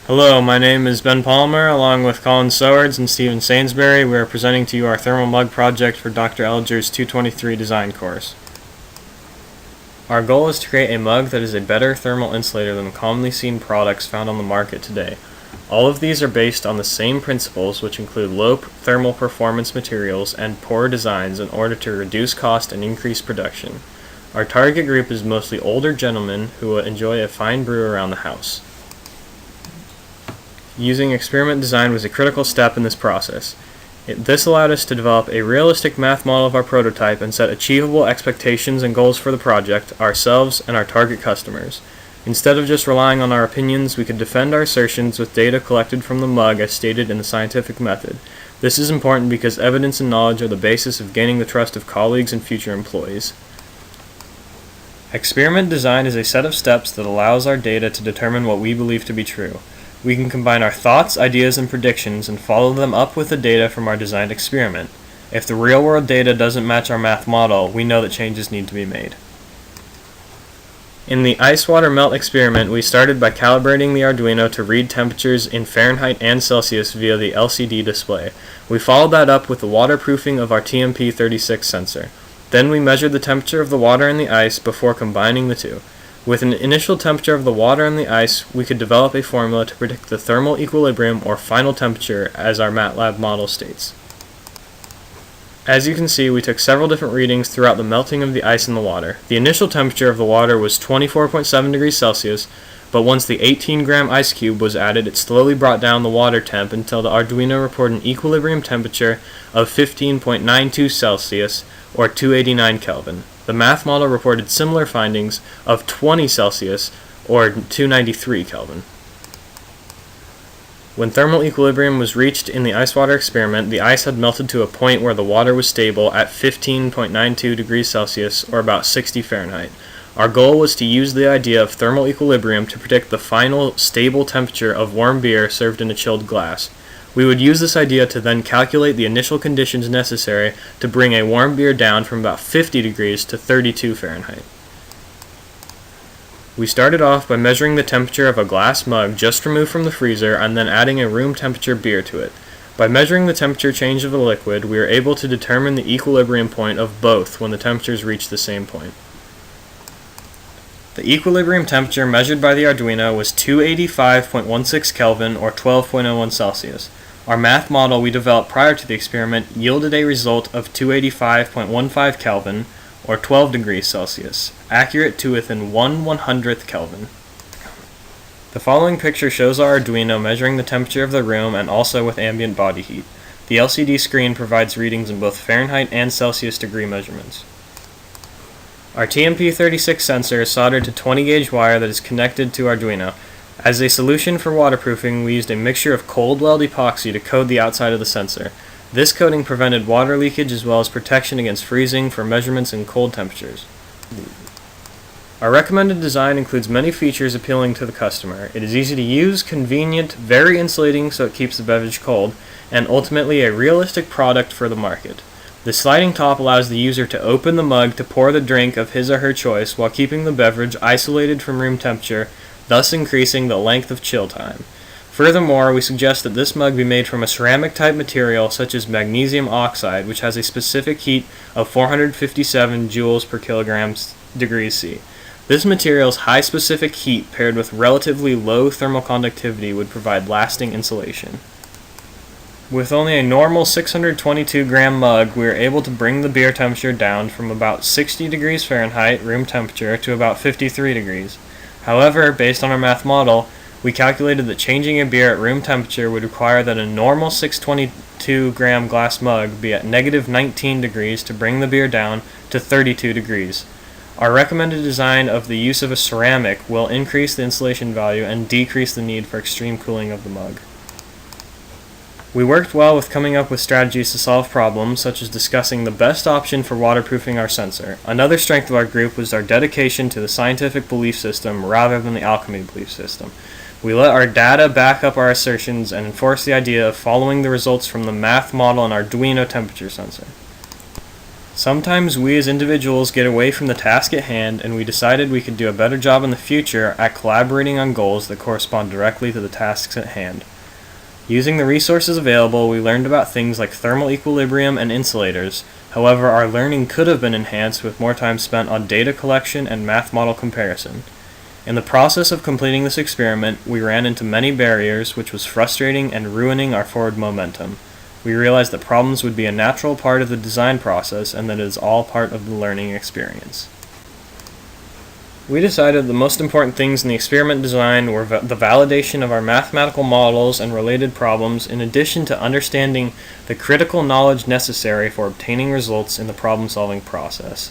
Hello, my name is Ben Palmer, along with Colin Sowards and Sainsbury. We are presenting to you our thermal mug project for Dr. Elger's 223 design course. Our goal is to create a mug that is a better thermal insulator than the commonly seen products found on the market today. All of these are based on the same principles, which include low thermal performance materials and poor designs in order to reduce cost and increase production. Our target group is mostly older gentlemen who will enjoy a fine brew around the house. Using experiment design was a critical step in this process. This allowed us to develop a realistic math model of our prototype and set achievable expectations and goals for the project, ourselves, and our target customers. Instead of just relying on our opinions, we could defend our assertions with data collected from the mug as stated in the scientific method. This is important because evidence and knowledge are the basis of gaining the trust of colleagues and future employees. Experiment design is a set of steps that allows our data to determine what we believe to be true. We can combine our thoughts, ideas, and predictions and follow them up with the data from our designed experiment. If the real-world data doesn't match our math model, we know that changes need to be made. In the ice water melt experiment, we started by calibrating the Arduino to read temperatures in Fahrenheit and Celsius via the LCD display. We followed that up with the waterproofing of our TMP36 sensor. Then we measured the temperature of the water and the ice before combining the two. With an initial temperature of the water and the ice, we could develop a formula to predict the thermal equilibrium or final temperature as our MATLAB model states. As you can see, we took several different readings throughout the melting of the ice in the water. The initial temperature of the water was 24.7 degrees Celsius, but once the 18-gram ice cube was added, it slowly brought down the water temp until the Arduino reported an equilibrium temperature of 15.92 Celsius or 289 Kelvin. The math model reported similar findings of 20 Celsius or 293 Kelvin. When thermal equilibrium was reached in the ice water experiment, the ice had melted to a point where the water was stable at 15.92 degrees Celsius or about 60 Fahrenheit. Our goal was to use the idea of thermal equilibrium to predict the final stable temperature of warm beer served in a chilled glass. We would use this idea to then calculate the initial conditions necessary to bring a warm beer down from about 50 degrees to 32 Fahrenheit. We started off by measuring the temperature of a glass mug just removed from the freezer and then adding a room temperature beer to it. By measuring the temperature change of the liquid, we were able to determine the equilibrium point of both when the temperatures reached the same point. The equilibrium temperature measured by the Arduino was 285.16 Kelvin or 12.01 Celsius. Our math model we developed prior to the experiment yielded a result of 285.15 Kelvin or 12 degrees Celsius, accurate to within 1/100th Kelvin. The following picture shows our Arduino measuring the temperature of the room and also with ambient body heat. The LCD screen provides readings in both Fahrenheit and Celsius degree measurements. Our TMP36 sensor is soldered to 20-gauge wire that is connected to Arduino. As a solution for waterproofing, we used a mixture of cold weld epoxy to coat the outside of the sensor. This coating prevented water leakage as well as protection against freezing for measurements in cold temperatures. Our recommended design includes many features appealing to the customer. It is easy to use, convenient, very insulating so it keeps the beverage cold, and ultimately a realistic product for the market. The sliding top allows the user to open the mug to pour the drink of his or her choice while keeping the beverage isolated from room temperature, thus increasing the length of chill time. Furthermore, we suggest that this mug be made from a ceramic-type material such as magnesium oxide, which has a specific heat of 457 joules per kilogram degrees C. This material's high specific heat paired with relatively low thermal conductivity would provide lasting insulation. With only a normal 622-gram mug, we are able to bring the beer temperature down from about 60 degrees Fahrenheit room temperature to about 53 degrees. However, based on our math model, we calculated that changing a beer at room temperature would require that a normal 622-gram glass mug be at negative 19 degrees to bring the beer down to 32 degrees. Our recommended design of the use of a ceramic will increase the insulation value and decrease the need for extreme cooling of the mug. We worked well with coming up with strategies to solve problems, such as discussing the best option for waterproofing our sensor. Another strength of our group was our dedication to the scientific belief system rather than the alchemy belief system. We let our data back up our assertions and enforce the idea of following the results from the math model and Arduino temperature sensor. Sometimes we as individuals get away from the task at hand, and we decided we could do a better job in the future at collaborating on goals that correspond directly to the tasks at hand. Using the resources available, we learned about things like thermal equilibrium and insulators. However, our learning could have been enhanced with more time spent on data collection and math model comparison. In the process of completing this experiment, we ran into many barriers, which was frustrating and ruining our forward momentum. We realized that problems would be a natural part of the design process and that it is all part of the learning experience. We decided the most important things in the experiment design were the validation of our mathematical models and related problems, in addition to understanding the critical knowledge necessary for obtaining results in the problem-solving process.